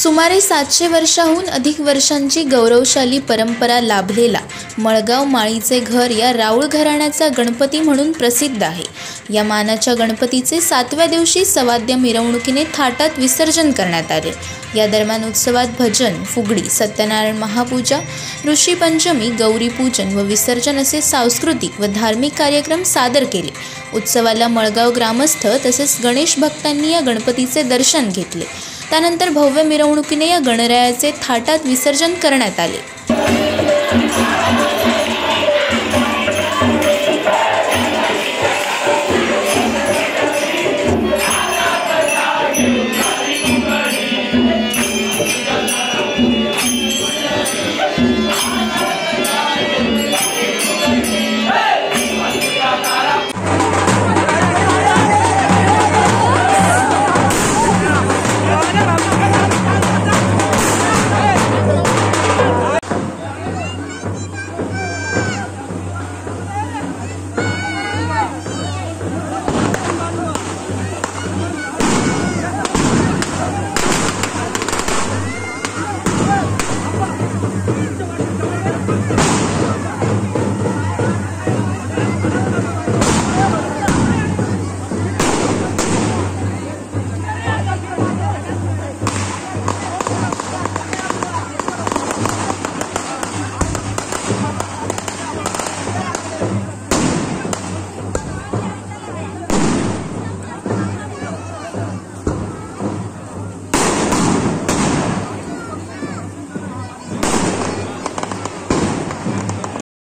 सुमारे 700 वर्षांहून अधिक वर्षांची गौरवशाली परंपरा लाभलेला मळगाव माळीचे घर या राऊळ घराण्याचा गणपती म्हणून प्रसिद्ध आहे। या मानाच्या गणपतीचे 7व्या दिवशी सवाद्य मिरवणुकीने थाटात विसर्जन करण्यात आले। या दरम्यान उत्सवात भजन, फुगडी, सत्यनारायण महापूजा, ऋषी पंचमी, गौरी पूजन व विसर्जन असे सांस्कृतिक व धार्मिक कार्यक्रम सादर केले। उत्सवाला मळगाव ग्रामस्थ तसेच गणेश भक्तांनी या गणपतीचे दर्शन घेतले। त्यानंतर भव्य मिरवणुकीने या गणरायाचे थाटात विसर्जन करण्यात आले।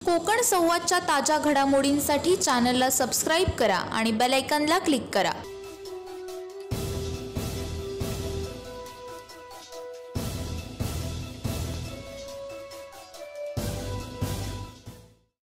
कोकण संवादच्या ताज्या घडामोडींसाठी चॅनलला सबस्क्राइब करा आणि बेल आयकॉनला क्लिक करा।